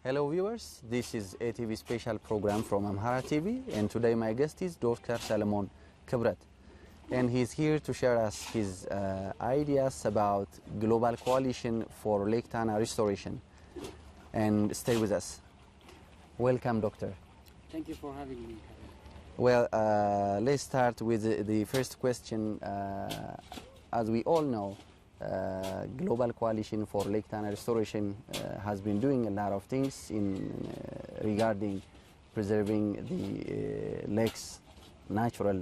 Hello viewers, this is ATV special program from Amhara TV, and today my guest is Dr. Salomon Kibret, and he's here to share us his ideas about global coalition for Lake Tana restoration. And stay with us. Welcome, doctor. Thank you for having me. Well, let's start with the first question. As we all know, Global Coalition for Lake Tana Restoration has been doing a lot of things in regarding preserving the lake's natural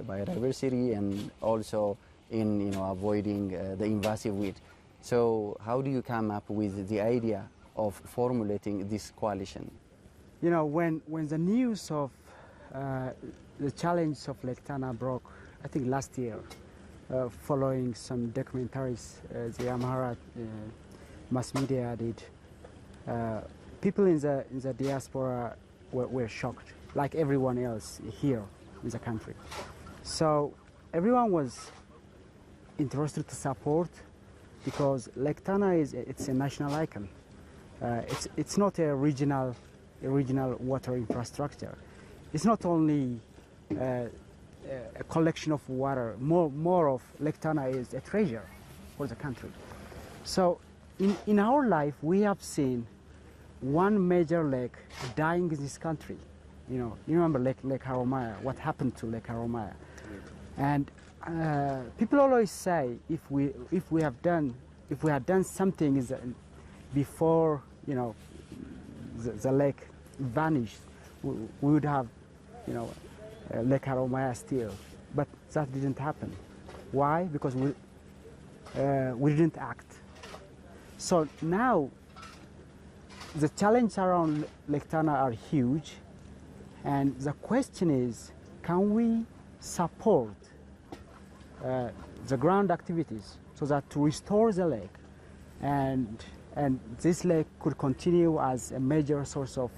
biodiversity and also in avoiding the invasive weed. So how do you come up with the idea of formulating this coalition? You know, when the news of the challenge of Lake Tana broke, I think last year, following some documentaries the Amhara mass media did, people in the diaspora were shocked, like everyone else here in the country. So everyone was interested to support, because Lake Tana it's a national icon. It's not a regional water infrastructure. It's not only a collection of water. More of Lake Tana is a treasure for the country. So in our life, we have seen one major lake dying in this country. You remember Lake Haromaya, what happened to Lake Haromaya. And people always say if we had done something before the lake vanished, we would have Lake Haromaya still, but that didn't happen. Why? Because we didn't act. So now the challenges around Lake Tana are huge, and the question is, can we support the ground activities so that to restore the lake, and this lake could continue as a major source of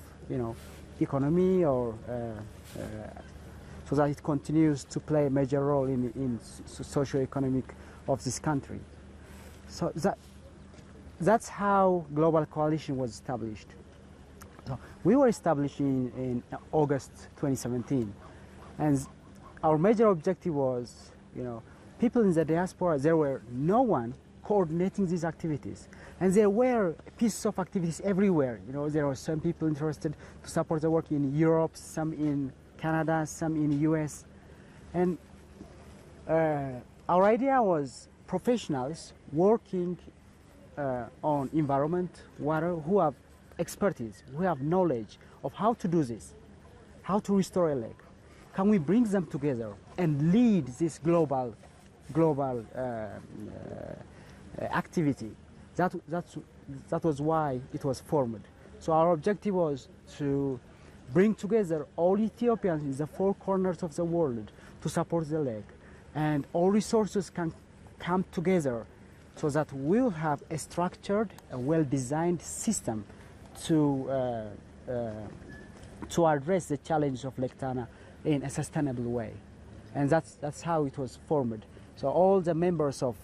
economy, or so that it continues to play a major role in socio-economic of this country. So that's how Global Coalition was established. So we were established in August 2017, and our major objective was, people in the diaspora, there were no one coordinating these activities, and there were pieces of activities everywhere. There were some people interested to support the work in Europe, some in Canada, some in the US, and our idea was professionals working on environment, water, who have expertise, who have knowledge of how to do this, how to restore a lake. Can we bring them together and lead this global activity? That was why it was formed. So our objective was to bring together all Ethiopians in the four corners of the world to support the lake, and all resources can come together so that we'll have a structured, a well-designed system to address the challenge of Lake Tana in a sustainable way. And that's how it was formed. So all the members of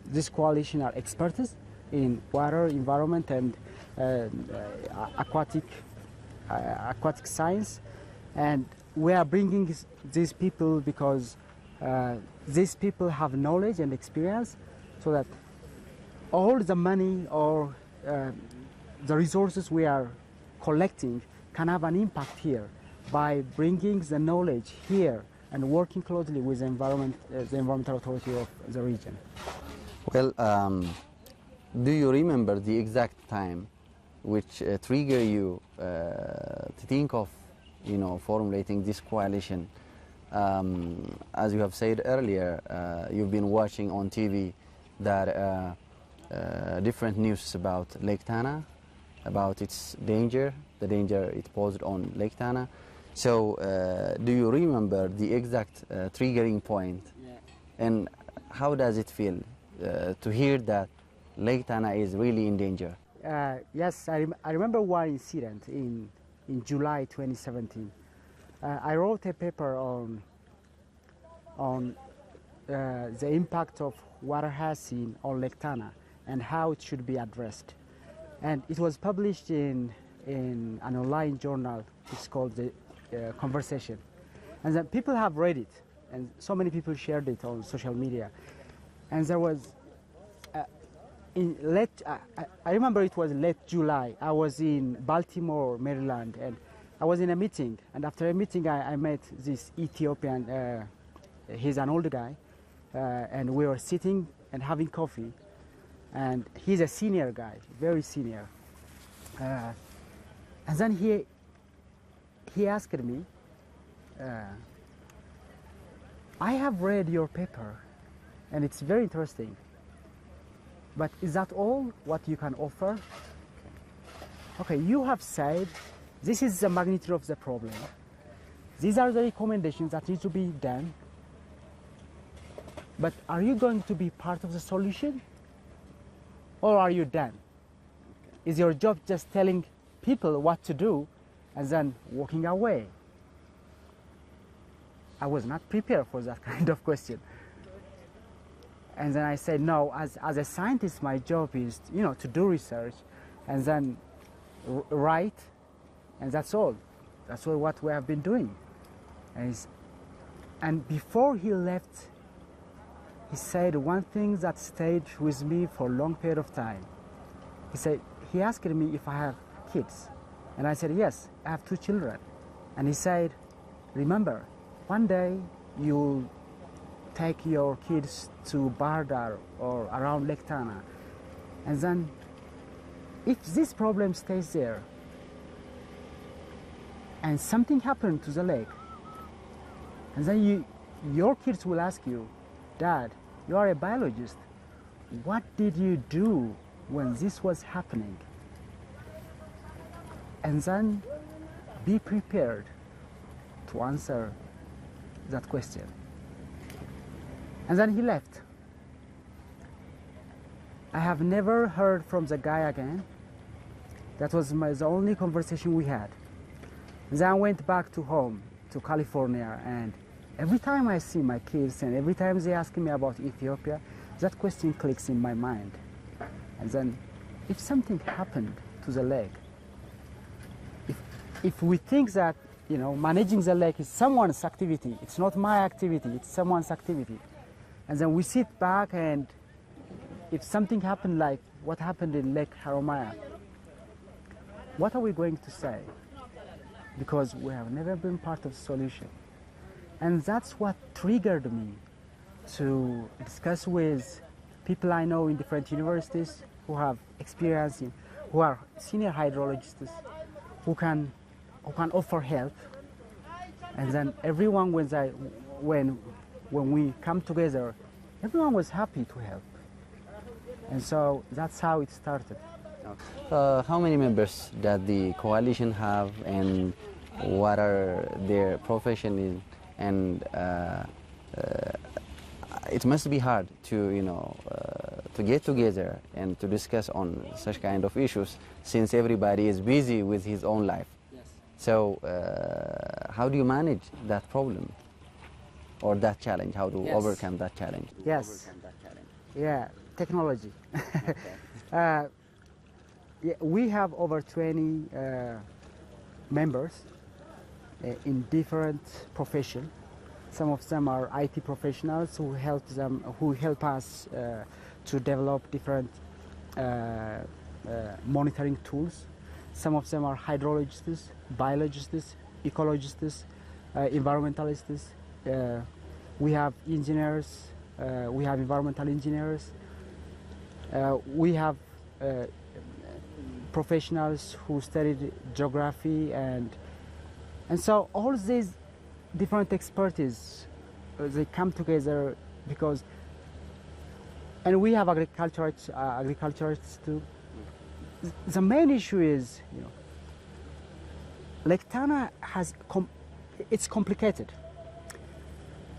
this coalition are experts in water, environment, and aquatic science, and we are bringing these people because these people have knowledge and experience, so that all the money or the resources we are collecting can have an impact here by bringing the knowledge here and working closely with the environmental authority of the region. Well, do you remember the exact time which triggered you to think of, formulating this coalition? As you have said earlier, you've been watching on TV that different news about Lake Tana, about its danger, the danger it posed on Lake Tana. So, do you remember the exact triggering point? Yeah. And how does it feel to hear that Lake Tana is really in danger? Yes, I remember one incident in July 2017. I wrote a paper on the impact of water hyacinth on Lake Tana and how it should be addressed. And it was published in in an online journal. It's called the Conversation, and then people have read it, and so many people shared it on social media. And there was in late, I remember it was late July. I was in Baltimore, Maryland, and I was in a meeting. And after a meeting, I met this Ethiopian. He's an older guy, and we were sitting and having coffee. And he's a senior guy, very senior. And then he asked me, I have read your paper, and it's very interesting. But is that all what you can offer? Okay, you have said this is the magnitude of the problem. These are the recommendations that need to be done. But are you going to be part of the solution? Or are you done? Is your job just telling people what to do and then walking away? I was not prepared for that kind of question. And then I said, no, as a scientist, my job is, to do research and then write, and that's all. That's all what we have been doing. And before he left, he said one thing that stayed with me for a long period of time. He asked me if I have kids. And I said, yes, I have 2 children. And he said, remember, one day you'll take your kids to Bardar or around Lake Tana. And then if this problem stays there and something happened to the lake, and then your kids will ask you, Dad, you are a biologist. What did you do when this was happening? And then be prepared to answer that question. And then he left. I have never heard from the guy again. That was the only conversation we had. And then I went back to home, to California, and every time I see my kids and every time they ask me about Ethiopia, that question clicks in my mind. And then if something happened to the lake, if we think that managing the lake is someone's activity, it's not my activity, it's someone's activity, and then we sit back and if something happened like what happened in Lake Haromaya, what are we going to say? Because we have never been part of the solution. And that's what triggered me to discuss with people I know in different universities who have experience who are senior hydrologists, who can offer help. And then everyone, when we come together, everyone was happy to help. And so that's how it started. How many members does the coalition have, and what are their profession in? And it must be hard to get together and to discuss on such kind of issues, since everybody is busy with his own life. Yes. So how do you manage that problem or that challenge? How to overcome that challenge? Yes. Yeah, technology. Okay. Yeah, we have over 20 members in different professions. Some of them are IT professionals who help us to develop different monitoring tools. Some of them are hydrologists, biologists, ecologists, environmentalists. We have engineers. We have environmental engineers. We have professionals who studied geography, and so all these different expertise they come together because, and we have agriculturists too. The main issue is, Lake Tana it's complicated.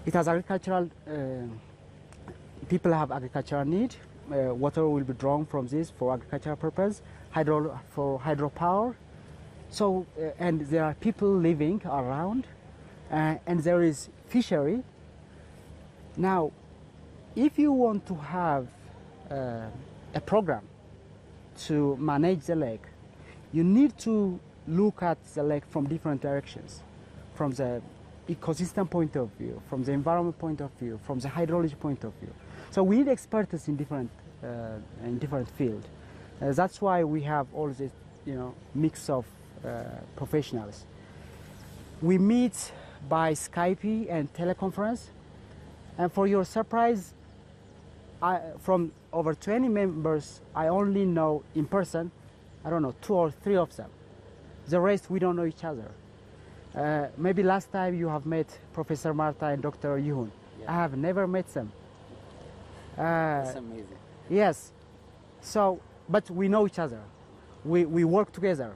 It has agricultural. People have agricultural need. Water will be drawn from this for agricultural purpose, for hydropower. So, and there are people living around, and there is fishery. Now, if you want to have a program to manage the lake, you need to look at the lake from different directions, from the ecosystem point of view, from the environment point of view, from the hydrology point of view. So we need experts in different field. That's why we have all this, mix of professionals. We meet by Skype and teleconference, and for your surprise, from over 20 members, I only know in person, I don't know, 2 or 3 of them. The rest, we don't know each other. Maybe last time you have met Professor Marta and Dr. Yuhun. Yeah. I have never met them. That's amazing. Yes. So, but we know each other. We work together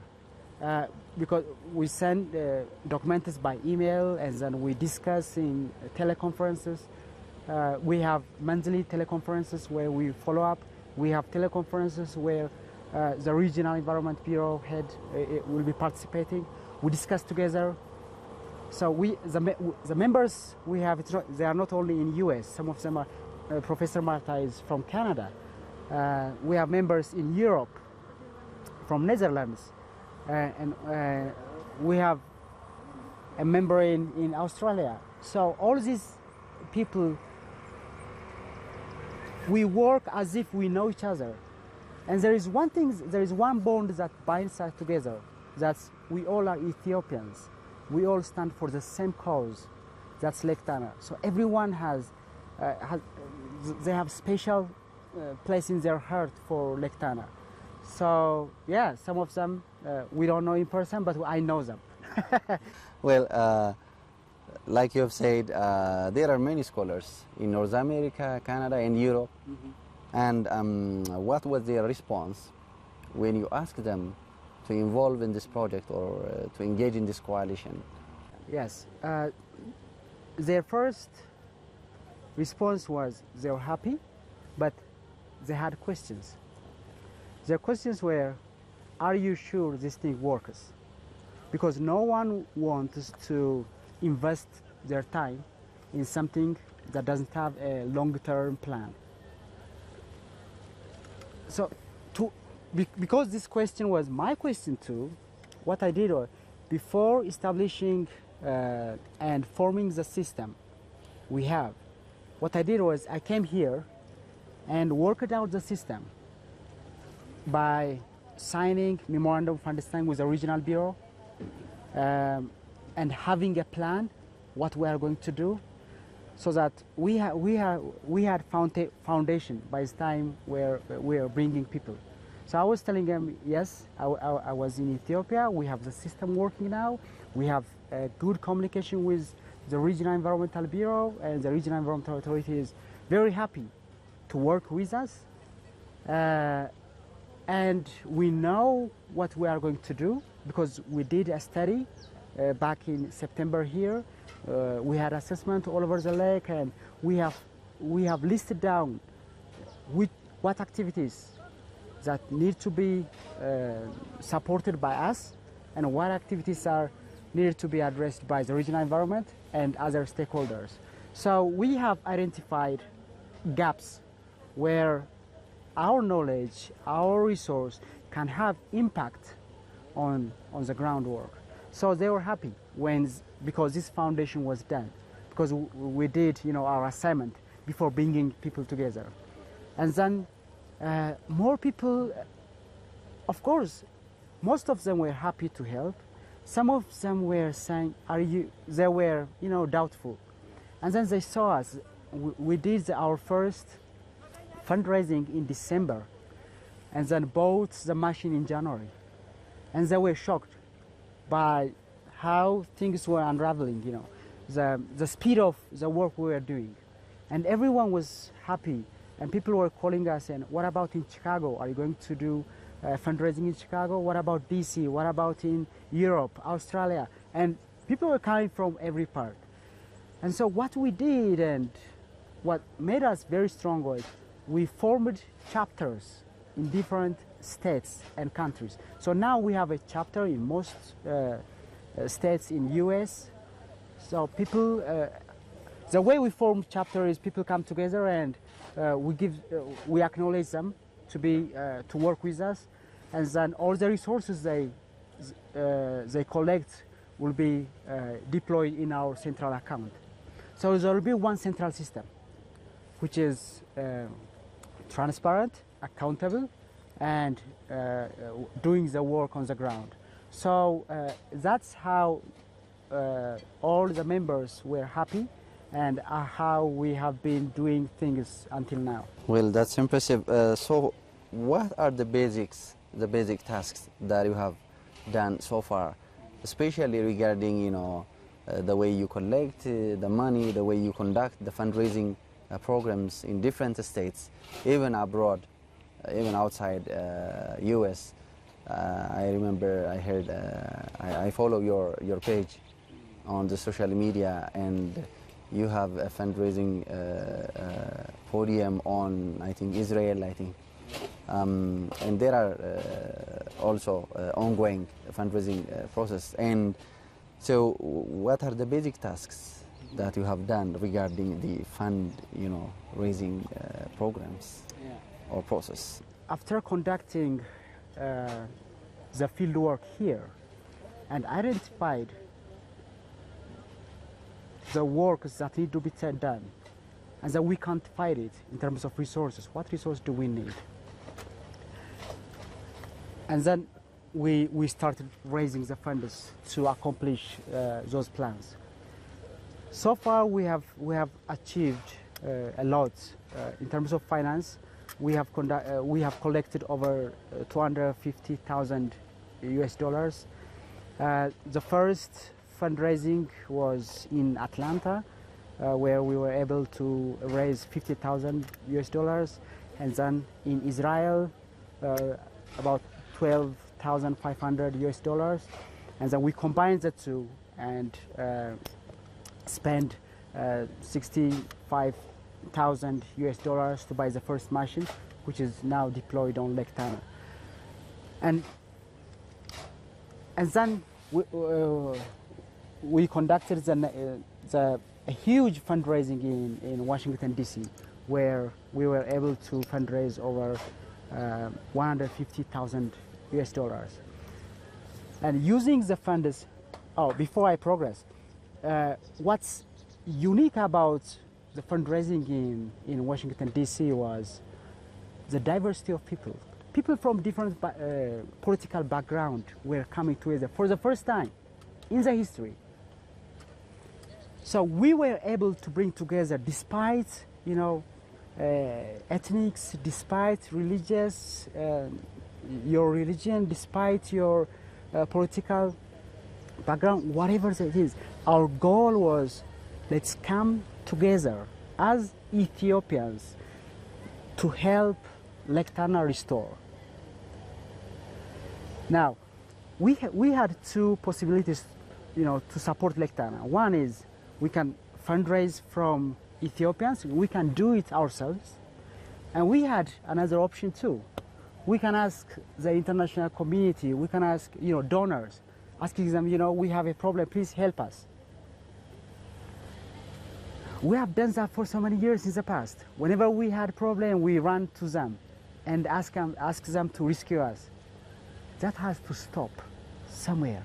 because we send documents by email, and then we discuss in teleconferences. We have monthly teleconferences where we follow up. We have teleconferences where the Regional Environment Bureau head will be participating. We discuss together. So the members we have, they are not only in US. Some of them are, Professor Marta is from Canada. We have members in Europe, from Netherlands, and we have a member in Australia. So all these people, we work as if we know each other. And there is one bond that binds us together. That's we all are Ethiopians. We all stand for the same cause. That's Lake Tana. So everyone they have special place in their heart for Lake Tana. So yeah, some of them we don't know in person, but I know them. Well, like you have said, there are many scholars in North America, Canada, and Europe. Mm-hmm. And what was their response when you asked them to involve in this project or to engage in this coalition? Yes. Their first response was they were happy, but they had questions. Their questions were, are you sure this thing works? Because no one wants to invest their time in something that doesn't have a long-term plan. So, because this question was my question too, what I did was, before establishing and forming the system we have, what I did was I came here and worked out the system by signing memorandum of understanding with the regional bureau and having a plan what we are going to do, so that we had foundation by the time where we are bringing people. So I was telling them, yes, I was in Ethiopia. We have the system working now. We have good communication with the Regional Environmental Bureau, and the Regional Environmental Authority is very happy to work with us. And we know what we are going to do because we did a study back in September here. We had assessment all over the lake, and we have listed down what activities that need to be supported by us, and what activities are needed to be addressed by the regional environment and other stakeholders. So we have identified gaps where our knowledge, our resource can have impact on the groundwork. So they were happy because this foundation was done, because we did our assignment before bringing people together. And then more people, of course, most of them were happy to help. Some of them were saying, they were doubtful. And then they saw us. We did our first fundraising in December, and then bought the machine in January. And they were shocked by how things were unraveling, the speed of the work we were doing. And everyone was happy, and people were calling us and, what about in Chicago? Are you going to do fundraising in Chicago? What about DC? What about in Europe, Australia? And people were coming from every part. And so what we did, and what made us very strong, was we formed chapters in different states and countries. So now we have a chapter in most states in US. So people, the way we form chapter is people come together and we acknowledge them to work with us. and then all the resources they collect will be deployed in our central account. So there will be one central system, which is transparent, accountable, and doing the work on the ground. So that's how all the members were happy, and how we have been doing things until now. Well, that's impressive. So what are the basic tasks that you have done so far, especially regarding, you know, the way you collect the money, the way you conduct the fundraising programs in different states, even abroad, even outside US. I remember I heard, I follow your page on the social media, and you have a fundraising podium on, I think, Israel, I think. And there are also ongoing fundraising process. And so what are the basic tasks that you have done regarding the fund, you know, raising programs or process? After conducting the field work here and identified the work that need to be done, and that we quantified it in terms of resources. What resource do we need? And then we started raising the funds to accomplish those plans. So far, we have achieved a lot in terms of finance. We have collected over 250,000 US dollars. The first fundraising was in Atlanta, where we were able to raise 50,000 US dollars, and then in Israel, about 12,500 US dollars, and then we combined the two and spent 65,000 US dollars to buy the first machine, which is now deployed on Lake Tana. And then we conducted a huge fundraising in Washington, D.C., where we were able to fundraise over 150,000 US dollars. And using the funds, before I progress, what's unique about the fundraising in Washington, D.C. was the diversity of people. People from different political background were coming together for the first time in the history. So we were able to bring together, despite, you know, ethnics, despite religious, your religion, despite your political background, whatever it is. Our goal was, let's come together as Ethiopians to help Lake Tana restore. Now, we had two possibilities, you know, to support Lake Tana. One is we can fundraise from Ethiopians. We can do it ourselves. And we had another option too. We can ask the international community, we can ask, you know, donors, asking them, you know, we have a problem, please help us. We have done that for so many years in the past. Whenever we had a problem, we ran to them and ask them to rescue us. That has to stop somewhere.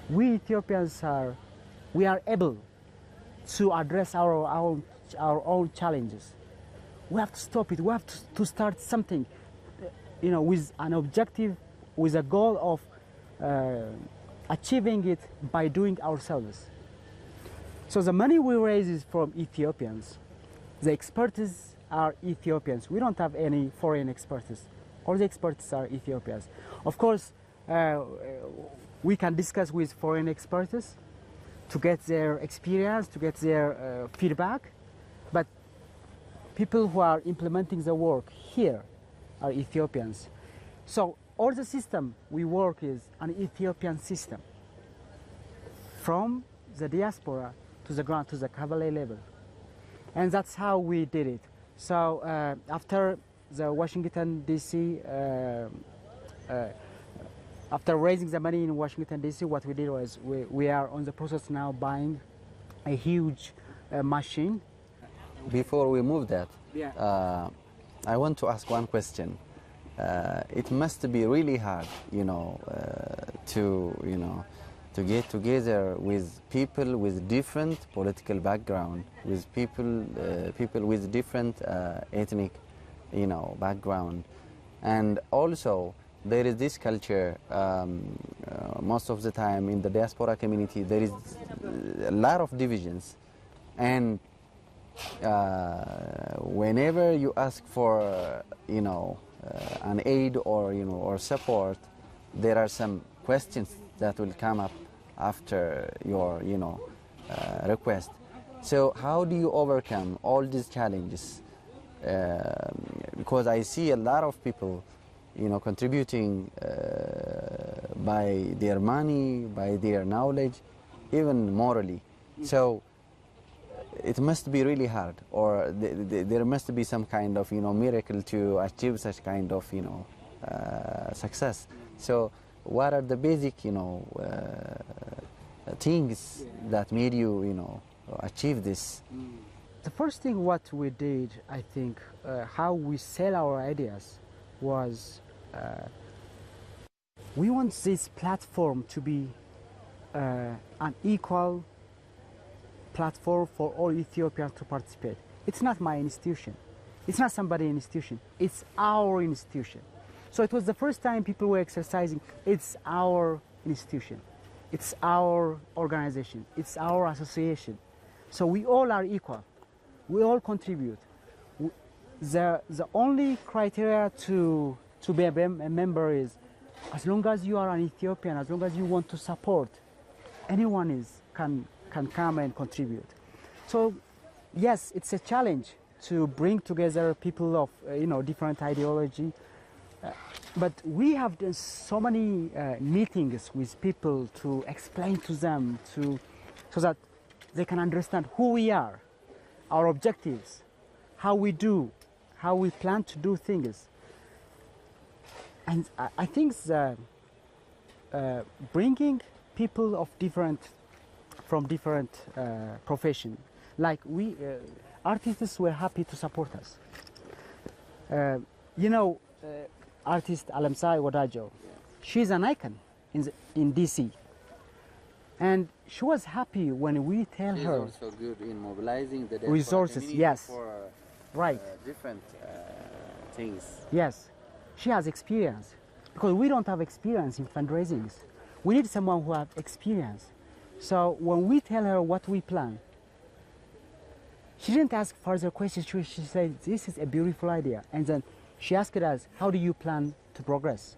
We Ethiopians are able to address our own challenges. We have to stop it. We have to start something, you know, with an objective, with a goal of achieving it by doing ourselves. So the money we raise is from Ethiopians. The experts are Ethiopians. We don't have any foreign experts. All the experts are Ethiopians. Of course, we can discuss with foreign experts to get their experience, to get their feedback, but people who are implementing the work here are Ethiopians. So all the system we work is an Ethiopian system, from the diaspora to the ground, to the cavalry level. And that's how we did it. So after the Washington, D.C., after raising the money in Washington, D.C., what we did was we are on the process now buying a huge machine. Before we move that, I want to ask one question. it must be really hard, to to get together with people with different political background, with people with different ethnic, background, and also there is this culture. Most of the time in the diaspora community, there is a lot of divisions, and whenever you ask for, an aid or support, there are some questions that will come up after your, request. So how do you overcome all these challenges? Because I see a lot of people, contributing by their money, by their knowledge, even morally. So it must be really hard, or there must be some kind of, miracle to achieve such kind of, success. So what are the basic, things that made you, achieve this? The first thing what we did, I think, how we sell our ideas was we want this platform to be an equal platform for all Ethiopians to participate. It's not my institution. It's not somebody's institution. It's our institution. So it was the first time people were exercising. It's our institution. It's our organization. It's our association. So we all are equal. We all contribute. The only criteria to be a member is, as long as you are an Ethiopian, as long as you want to support, anyone can come and contribute. So yes, it's a challenge to bring together people of different ideology, but we have done so many meetings with people to explain to them so that they can understand who we are, our objectives, how we plan to do things. And I think bringing people of from different profession, like we artists were happy to support us. Artist Alamsai Wadajo, she's an icon in DC, and she was happy when we tell She's her. also good in mobilizing the Resources, yes. For Right. Different things. Yes, she has experience, because we don't have experience in fundraising. We need someone who has experience. So when we tell her what we plan, she didn't ask further questions. She said, this is a beautiful idea. And then she asked us, how do you plan to progress?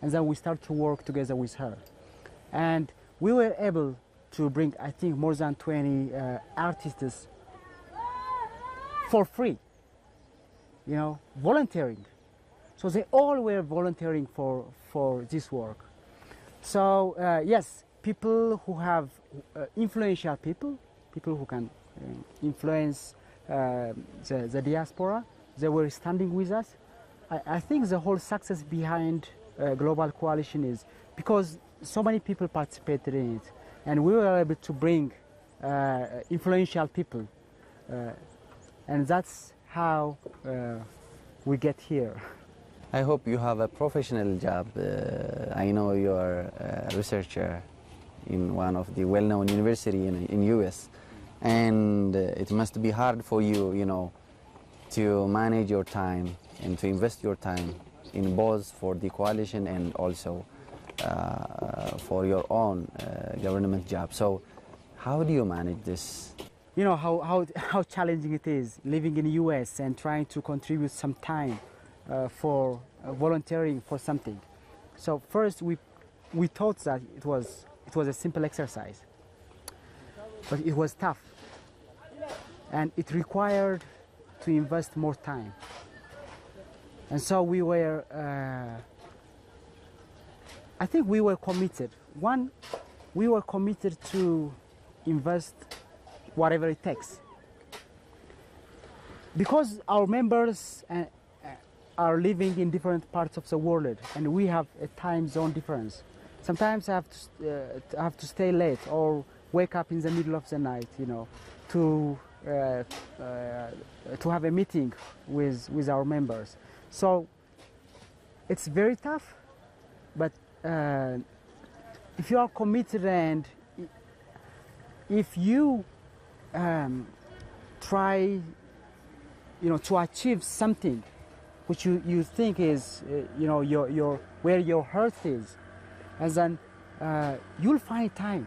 And then we start to work together with her. And we were able to bring, I think, more than 20 artists for free, volunteering. So they all were volunteering for this work. So yes, people who have influential people who can influence the diaspora, they were standing with us. I think the whole success behind Global Coalition is because so many people participated in it, and we were able to bring influential people, and that's how we get here. I hope you have a professional job. I know you are a researcher in one of the well-known university in US, and it must be hard for you, to manage your time and to invest your time in both for the coalition and also for your own government job. So how do you manage this? You know how challenging it is living in the US and trying to contribute some time for volunteering for something. So first we thought that it was a simple exercise, but it was tough, and it required to invest more time. And so we were, I think we were committed. One, we were committed to invest whatever it takes, because our members are living in different parts of the world, and we have a time zone difference. Sometimes I have to stay late or wake up in the middle of the night, to have a meeting with our members. So It's very tough, but if you are committed and if you try, to achieve something which you think is, your where your heart is, and then you'll find time.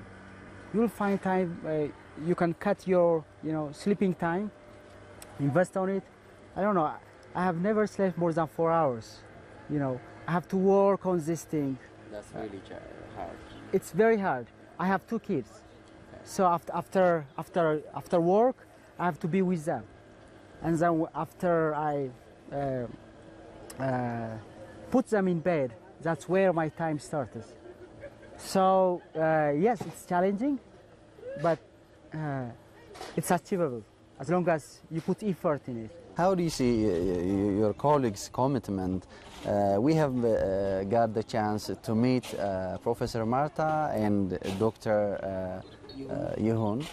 You'll find time. You can cut your, sleeping time, invest on it. I don't know. I have never slept more than 4 hours. I have to work on this thing. That's really hard. It's very hard. I have 2 kids, so after work, I have to be with them, and then after I put them in bed, that's where my time starts. So yes, it's challenging, but it's achievable as long as you put effort in it. How do you see your colleagues' commitment? We have got the chance to meet Professor Marta and Dr. Yehun,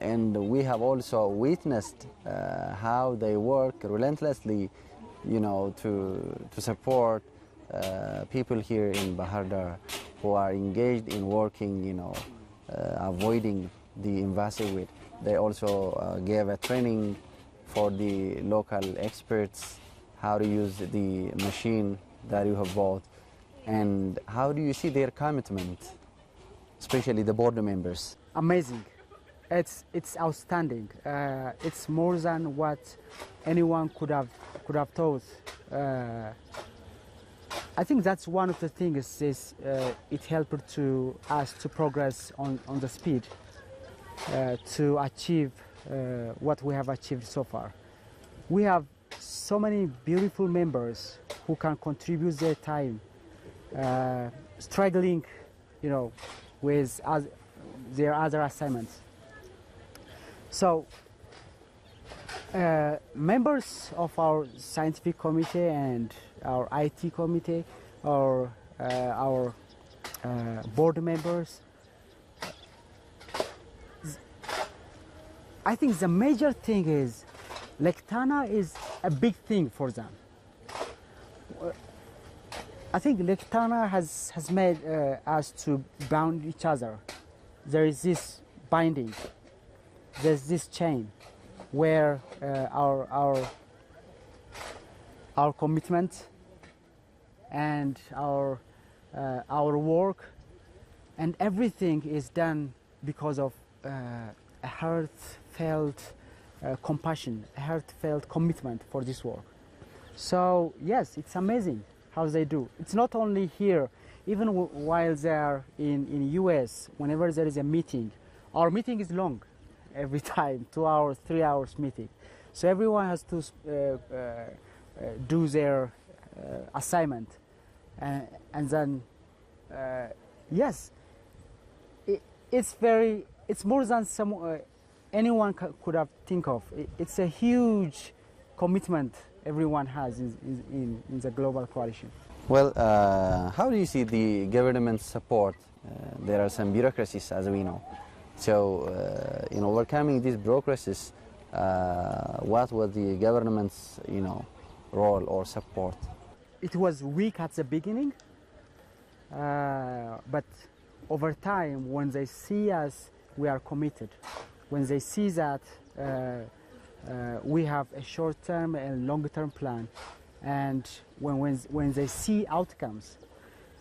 and we have also witnessed how they work relentlessly, to support people here in Bahar Dar who are engaged in working, avoiding the invasive weed. They also gave a training for the local experts how to use the machine that you have bought. And how do you see their commitment, especially the board members? Amazing. It's outstanding. It's more than what anyone could have thought. I think that's one of the things is it helped to us to progress on the speed to achieve what we have achieved so far. We have so many beautiful members who can contribute their time, struggling, with their other assignments. So, members of our scientific committee and our IT committee, or our board members, I think the major thing is Lake Tana is a big thing for them. I think Lake Tana has made us to bound each other. There is this binding. There's this chain where our commitment and our work and everything is done because of a heartfelt compassion, a heartfelt commitment for this work. So yes, it's amazing how they do. It's not only here, even while they are in US, whenever there is a meeting, our meeting is long every time, 2 hours, 3 hours meeting. So everyone has to do their assignment. And then, yes, it's more than anyone could have think of. It's a huge commitment everyone has in the global coalition. Well, how do you see the government support? There are some bureaucracies, as we know. So, in overcoming these bureaucracies, what was the government's, role or support? It was weak at the beginning, but over time, when they see us, we are committed. When they see that we have a short-term and long-term plan, and when they see outcomes,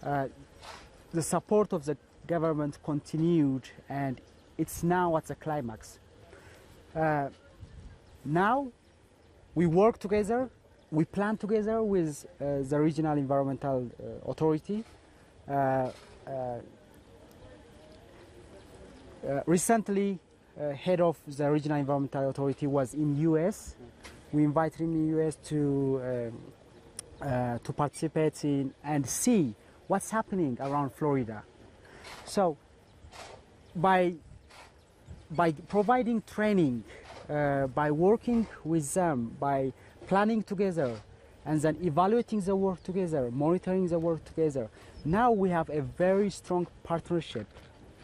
the support of the government continued, and it's now at the climax. Now we work together, we plan together with the regional environmental authority. Recently, head of the regional environmental authority was in US. We invited him in US to participate in and see what's happening around Florida. So by providing training, by working with them, by planning together, and then evaluating the work together, monitoring the work together, now we have a very strong partnership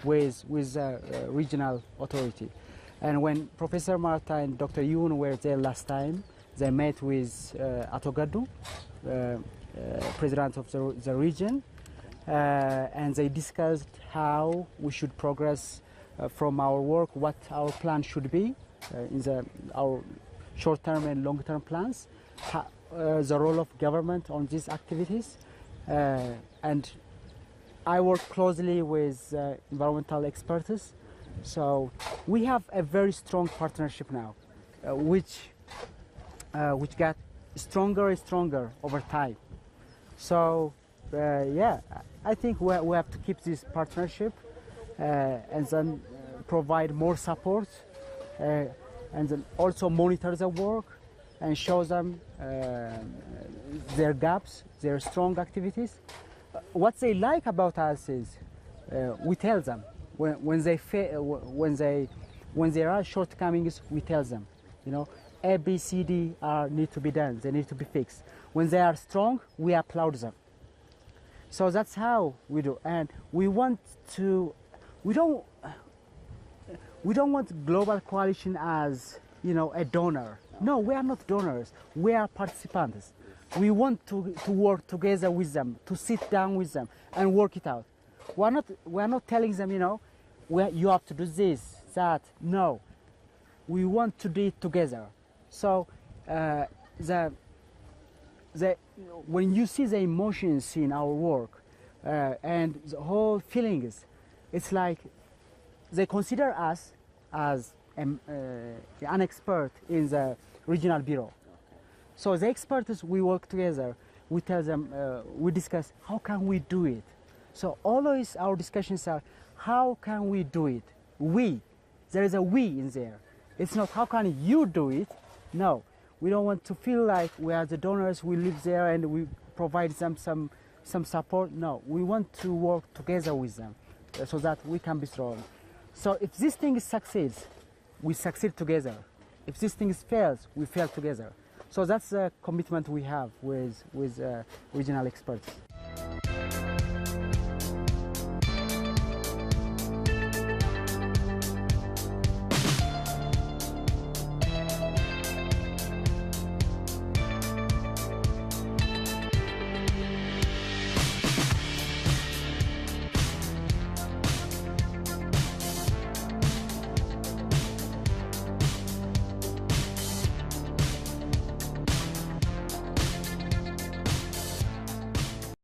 with the regional authority. And when Professor Marta and Dr. Yun were there last time, they met with Atogadu, president of the region, and they discussed how we should progress from our work, what our plan should be in our short-term and long-term plans, the role of government on these activities, and I work closely with environmental experts. So we have a very strong partnership now, which got stronger and stronger over time. So yeah, I think we have to keep this partnership and then provide more support and then also monitor the work and show them their gaps, their strong activities. What they like about us is we tell them when there are shortcomings. We tell them, you know, A, B, C, D need to be done. They need to be fixed. When they are strong, we applaud them. So that's how we do, and we want to. We don't want global coalition as, you know, a donor. No, we are not donors. We are participants. We want to work together with them, to sit down with them and work it out. We are not telling them, you know, you have to do this, that. No, we want to do it together. So when you see the emotions in our work and the whole feelings, it's like they consider us as an expert in the regional bureau. So the experts, we work together, we tell them, we discuss how can we do it. So always our discussions are, how can we do it? There is a we in there. It's not how can you do it. No, we don't want to feel like we are the donors, we live there and we provide them some support. No, we want to work together with them so that we can be strong. So if this thing succeeds, we succeed together. If this thing fails, we fail together. So that's the commitment we have with regional experts.